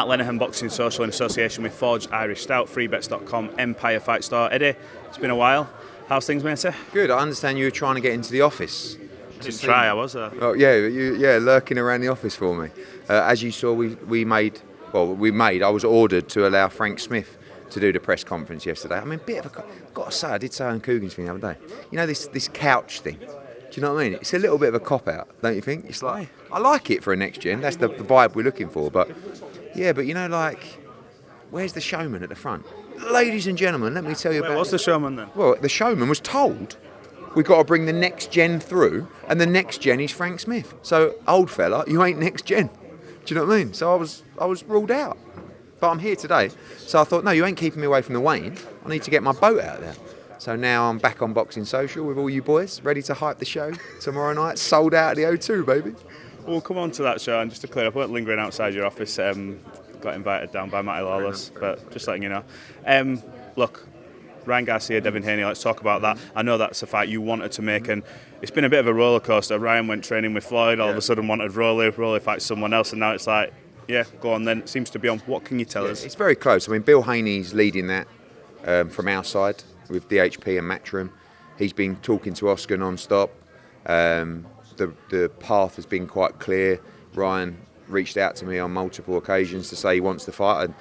at Lenihan Boxing Social in association with Forged Irish Stout, freebets.com, Empire Fight Store. Eddie, it's been a while. How's things, matey? Good. I understand you were trying to get into the office. Didn't try, I was. Oh yeah, lurking around the office for me. As you saw, I was ordered to allow Frank Smith to do the press conference yesterday. I mean, got to say, I did say on Coogan's thing the other day. You know this couch thing. Do you know what I mean? It's a little bit of a cop out, don't you think? It's like I like it for a next gen. That's the vibe we're looking for. But you know, like, where's the showman at the front? Ladies and gentlemen, let me tell you about. What's the showman then? Well, the showman was told we've got to bring the next gen through, and the next gen is Frank Smith. So, old fella, you ain't next gen. Do you know what I mean? So I was ruled out. But I'm here today, so I thought, no, you ain't keeping me away from the Wayne. I need to get my boat out there. So now I'm back on Boxing Social with all you boys, ready to hype the show tomorrow night. Sold out at the O2, baby. We'll come on to that show, and just to clear up, I weren't lingering outside your office. Got invited down by Matty Lawless, but just letting you know. Look, Ryan Garcia, Devin Haney, let's talk about that. I know that's a fight you wanted to make, and it's been a bit of a roller coaster. Ryan went training with Floyd, all of a sudden wanted Rolly fight someone else, and now it's like, yeah, go on then. It seems to be on. What can you tell us? It's very close. I mean, Bill Haney's leading that from our side with DHP and Matchroom. He's been talking to Oscar non-stop. The path has been quite clear. Ryan reached out to me on multiple occasions to say he wants to fight. And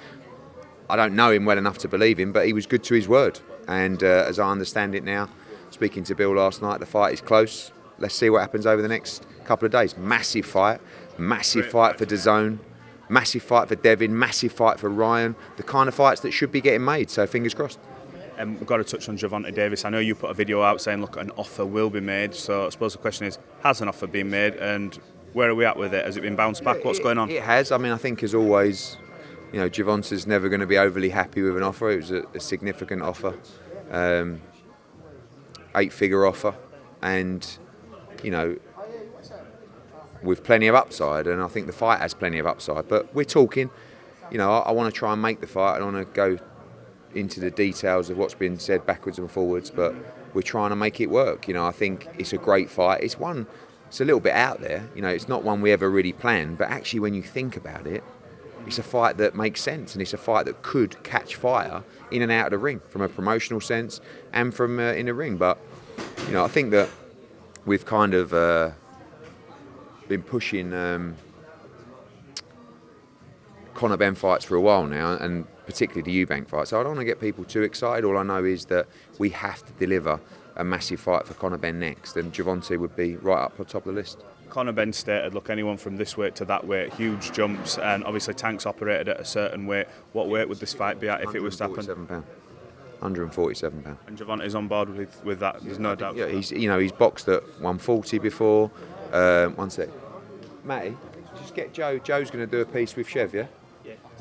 I don't know him well enough to believe him, but he was good to his word. And as I understand it now, speaking to Bill last night, the fight is close. Let's see what happens over the next couple of days. Massive fight for DAZN. Massive fight for Devin, massive fight for Ryan, the kind of fights that should be getting made, so fingers crossed. We've got to touch on Gervonta Davis. I know you put a video out saying, look, an offer will be made, so I suppose the question is, has an offer been made, and where are we at with it? Has it been bounced back? What's going on? It has. I mean, I think as always, you know, Gervonta's never going to be overly happy with an offer. It was a significant offer, 8-figure offer, and, you know, with plenty of upside, and I think the fight has plenty of upside. But we're talking, you know, I want to try and make the fight. I don't want to go into the details of what's been said backwards and forwards, but we're trying to make it work. You know, I think it's a great fight. It's a little bit out there. You know, it's not one we ever really planned, but actually when you think about it, it's a fight that makes sense, and it's a fight that could catch fire in and out of the ring from a promotional sense and from in the ring. But, you know, I think that we've kind of been pushing Conor Benn fights for a while now, and particularly the Eubank fight. So I don't want to get people too excited. All I know is that we have to deliver a massive fight for Conor Benn next, and Gervonta would be right up on top of the list. Conor Benn stated, look, anyone from this weight to that weight, huge jumps, and obviously Tank's operated at a certain weight. What weight would this fight be at if it was to happen? £147. And Gervonta's on board with that, there's no doubt. Yeah, he's boxed at 140 before. One sec. Matty, just get Joe. Joe's going to do a piece with Chev, yeah?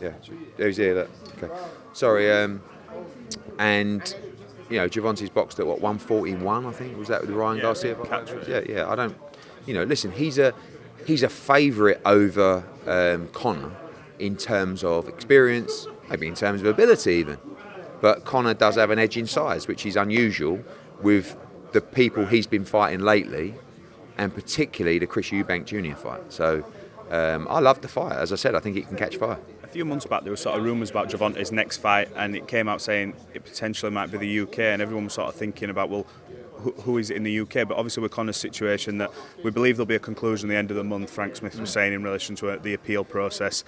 Yeah. Who's here? Look. Okay. Sorry. And, you know, Gervonta's boxed at, 141, I think? Was that with Ryan Garcia? Yeah. I don't... You know, listen, he's a favourite over Conor in terms of experience, maybe in terms of ability even. But Conor does have an edge in size, which is unusual with the people he's been fighting lately, and particularly the Chris Eubank Jr. fight. So I love the fight. As I said, I think it can catch fire. A few months back, there were sort of rumours about Gervonta's next fight, and it came out saying it potentially might be the UK, and everyone was sort of thinking about, well, who is it in the UK? But obviously with Conor's situation, that we believe there'll be a conclusion at the end of the month, Frank Smith was saying, in relation to the appeal process.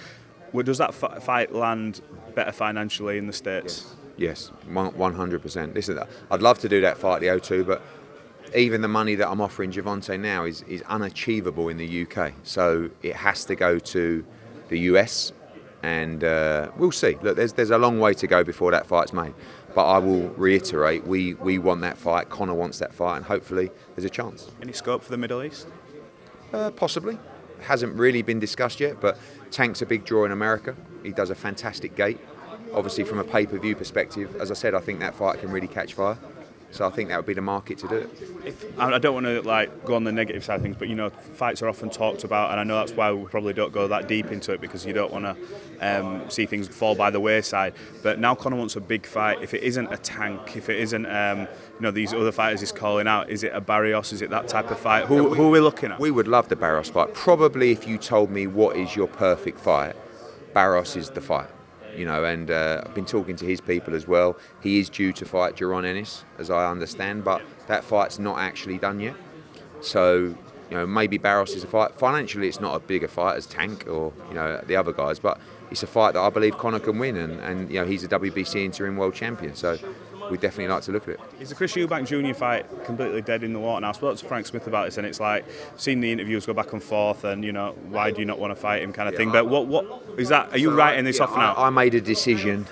Does that fight land better financially in the States? Yes, 100%. Listen, I'd love to do that fight at the O2, but even the money that I'm offering Gervonta now is unachievable in the UK. So it has to go to the US, and we'll see. Look, there's a long way to go before that fight's made. But I will reiterate, we want that fight, Conor wants that fight, and hopefully there's a chance. Any scope for the Middle East? Possibly. Hasn't really been discussed yet, but Tank's a big draw in America. He does a fantastic gate. Obviously, from a pay-per-view perspective, as I said, I think that fight can really catch fire. So I think that would be the market to do it. I don't want to go on the negative side of things, but you know, fights are often talked about, and I know that's why we probably don't go that deep into it, because you don't want to see things fall by the wayside. But now Conor wants a big fight. If it isn't a Tank, if it isn't these other fighters he's calling out, is it a Barrios? Is it that type of fight? Who are we looking at? We would love the Barrios fight. Probably if you told me what is your perfect fight, Barros is the fight. And I've been talking to his people as well. He is due to fight Jaron Ennis, as I understand, but that fight's not actually done yet. So, maybe Barros is a fight. Financially, it's not a bigger fight as Tank or, the other guys, but it's a fight that I believe Conor can win, and he's a WBC interim world champion, so we'd definitely like to look at it. Is the Chris Eubank Jr. fight completely dead in the water now? I spoke to Frank Smith about this, and it's like, seen the interviews go back and forth, and why do you not want to fight him, kind of thing. But what is that? Are you writing this off now? I made a decision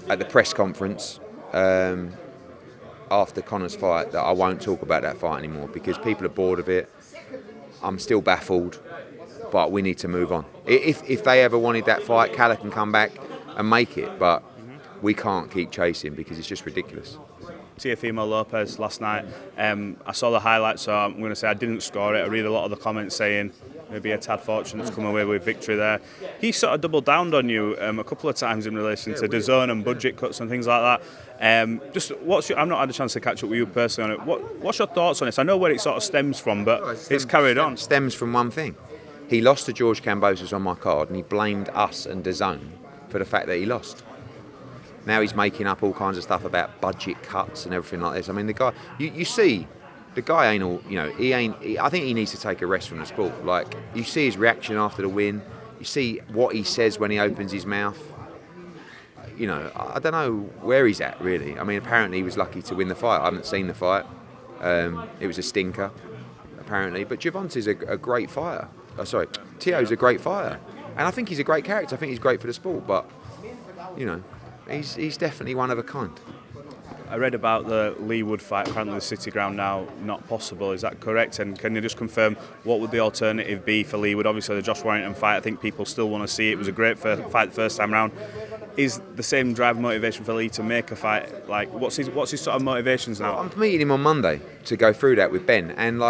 at the press conference after Conor's fight that I won't talk about that fight anymore because people are bored of it. I'm still baffled, but we need to move on. If they ever wanted that fight, Calla can come back and make it, but we can't keep chasing because it's just ridiculous. Teofimo Lopez last night. I saw the highlights, so I'm going to say I didn't score it. I read a lot of the comments saying maybe a tad fortunate to come away with victory there. He sort of doubled down on you a couple of times in relation to DAZN and budget cuts and things like that. I've not had a chance to catch up with you personally on it. What's your thoughts on this? I know where it sort of stems from, but it's carried on. It stems from one thing. He lost to George Kambosos on my card, and he blamed us and DAZN for the fact that he lost. Now he's making up all kinds of stuff about budget cuts and everything like this. I mean, the guy, you see, the guy ain't all, I think he needs to take a rest from the sport. Like, you see his reaction after the win. You see what he says when he opens his mouth. I don't know where he's at, really. I mean, apparently he was lucky to win the fight. I haven't seen the fight. It was a stinker, apparently. But Gervonta's a great fighter. Teo's a great fighter. And I think he's a great character. I think he's great for the sport. But, he's definitely one of a kind. I read about the Leigh Wood fight. Apparently the City Ground now not possible. Is that correct? And can you just confirm what would the alternative be for Leigh Wood? Obviously the Josh Warrington fight, I think people still want to see it. It was a great fight the first time round. Is the same drive and motivation for Leigh to make a fight? Like, what's his sort of motivations now? I'm meeting him on Monday to go through that with Ben, and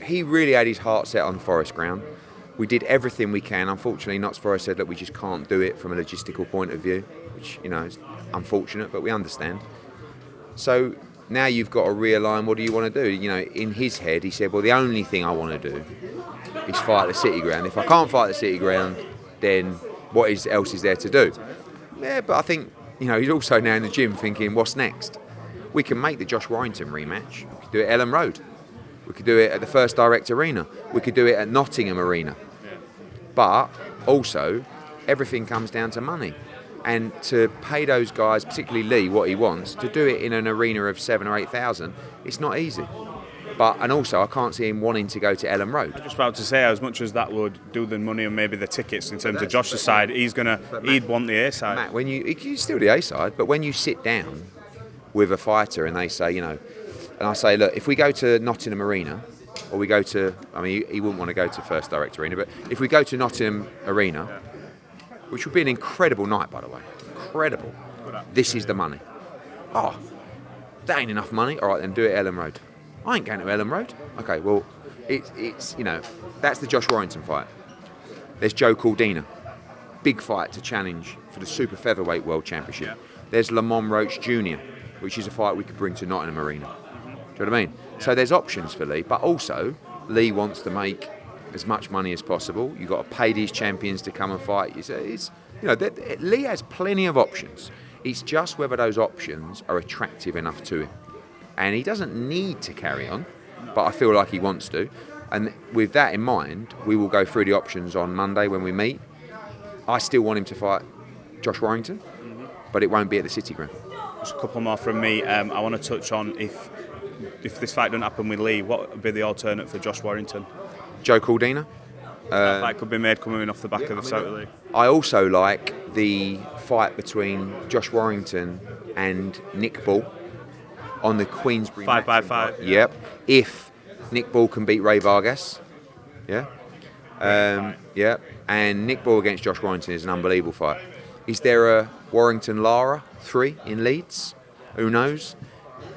he really had his heart set on Forest Ground. We did everything we can. Unfortunately, Notts Forest said that we just can't do it from a logistical point of view, which, is unfortunate, but we understand. So now you've got to realign, what do you want to do? In his head, he said, well, the only thing I want to do is fight the City Ground. If I can't fight the City Ground, then what else is there to do? Yeah, but I think, he's also now in the gym thinking, what's next? We can make the Josh Warrington rematch. We could do it at Ellen Road. We could do it at the First Direct Arena. We could do it at Nottingham Arena. But also, everything comes down to money. And to pay those guys, particularly Leigh, what he wants, to do it in an arena of 7,000 or 8,000, it's not easy. And also, I can't see him wanting to go to Ellen Road. I was just about to say, as much as that would do the money and maybe the tickets in terms of Josh's side, he'd want the A side. Matt, he's still the A side, but when you sit down with a fighter and they say, and I say, look, if we go to Nottingham Arena, or we go to, he wouldn't want to go to First Direct Arena, but if we go to Nottingham Arena, which would be an incredible night, by the way, incredible, this is the money. Oh, that ain't enough money. All right, then do it at Ellen Road. I ain't going to Ellen Road. Okay, well, it's that's the Josh Warrington fight. There's Joe Caldina, big fight to challenge for the Super Featherweight World Championship. Yeah. There's Lamont Roach Jr., which is a fight we could bring to Nottingham Arena. Do you know what I mean? Yeah. So there's options for Leigh, but also Leigh wants to make as much money as possible. You've got to pay these champions to come and fight. Leigh has plenty of options. It's just whether those options are attractive enough to him. And he doesn't need to carry on, but I feel like he wants to. And with that in mind, we will go through the options on Monday when we meet. I still want him to fight Josh Warrington, but it won't be at the City Ground. Just a couple more from me. I want to touch on if this fight doesn't happen with Leigh, what would be the alternate for Josh Warrington? Joe Caldina. That fight could be made coming off the back of the Saudi League. I also like the fight between Josh Warrington and Nick Ball on the Queensbury 5x5. Yep. If Nick Ball can beat Ray Vargas. Yeah. Yeah. And Nick Ball against Josh Warrington is an unbelievable fight. Is there a Warrington-Lara 3 in Leeds? Who knows?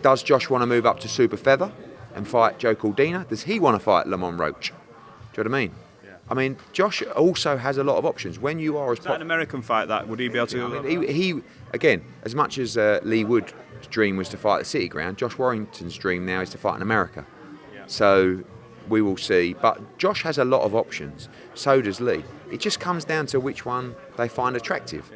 Does Josh want to move up to Super Feather and fight Joe Caldina? Does he want to fight Lamont Roach? Do you know what I mean? Yeah. I mean, Josh also has a lot of options. When you are as is that an American fight, that? Would he be able to... he again, as much as Leigh Wood's dream was to fight the City Ground, Josh Warrington's dream now is to fight in America. Yeah. So we will see. But Josh has a lot of options. So does Leigh. It just comes down to which one they find attractive.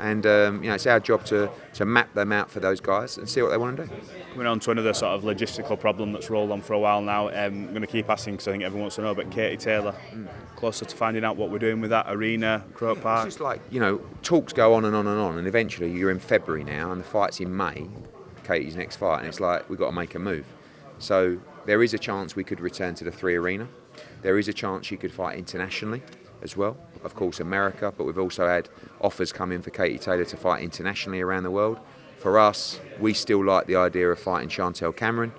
And it's our job to map them out for those guys and see what they want to do. Coming on to another sort of logistical problem that's rolled on for a while now, I'm going to keep asking because I think everyone wants to know about Katie Taylor. Closer to finding out what we're doing with that arena, Croke Park. It's just like, talks go on and on and on, and eventually you're in February now and the fight's in May, Katie's next fight, and it's like, we've got to make a move. So there is a chance we could return to the 3 Arena. There is a chance she could fight internationally as well. Of course, America, but we've also had offers come in for Katie Taylor to fight internationally around the world. For us, we still like the idea of fighting Chantel Cameron,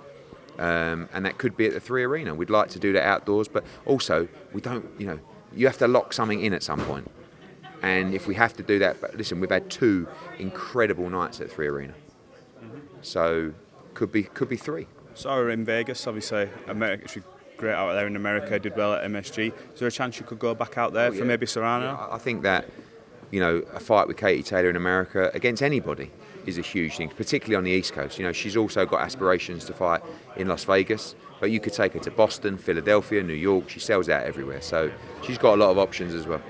and that could be at the 3 Arena. We'd like to do that outdoors, but also we don't, you have to lock something in at some point. And if we have to do that, but listen, we've had 2 incredible nights at 3 Arena, so could be 3. Saw her in Vegas, obviously. America, she's great out there in America, did well at MSG. Is there a chance you could go back out there for maybe Serrano? Yeah, I think that, a fight with Katie Taylor in America against anybody is a huge thing, particularly on the East Coast. She's also got aspirations to fight in Las Vegas, but you could take her to Boston, Philadelphia, New York. She sells out everywhere, so she's got a lot of options as well.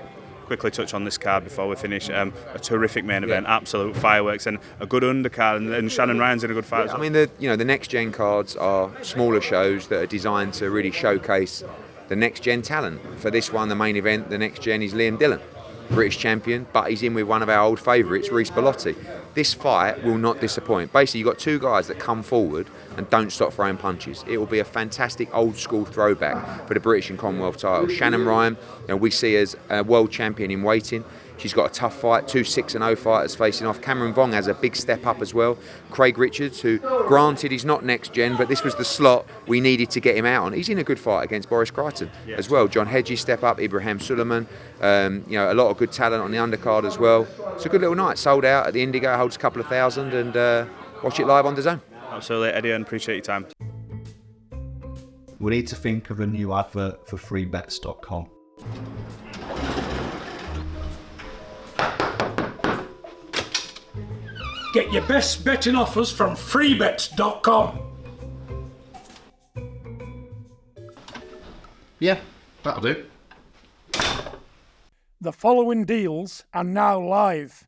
Quickly touch on this card before we finish. A terrific main event, absolute fireworks, and a good undercard, and Shannon Ryan's in a good fight. I mean, the next gen cards are smaller shows that are designed to really showcase the next gen talent. For this one, the main event, the next gen is Liam Dillon, British champion, but he's in with one of our old favourites, Reece Bellotti. This fight will not disappoint. Basically, you've got 2 guys that come forward and don't stop throwing punches. It will be a fantastic old school throwback for the British and Commonwealth title. Shannon Ryan, we see as a world champion in waiting. She's got a tough fight, 2 6-0 fighters facing off. Cameron Vong has a big step up as well. Craig Richards, who granted he's not next gen, but this was the slot we needed to get him out on. He's in a good fight against Boris Crichton as well. John Hedges step up, Ibrahim Suleiman, a lot of good talent on the undercard as well. It's a good little night, sold out at the Indigo, holds a couple of thousand, and watch it live on DAZN. Absolutely, Eddie, and appreciate your time. We need to think of a new advert for freebets.com. Get your best betting offers from freebets.com. Yeah, that'll do. The following deals are now live.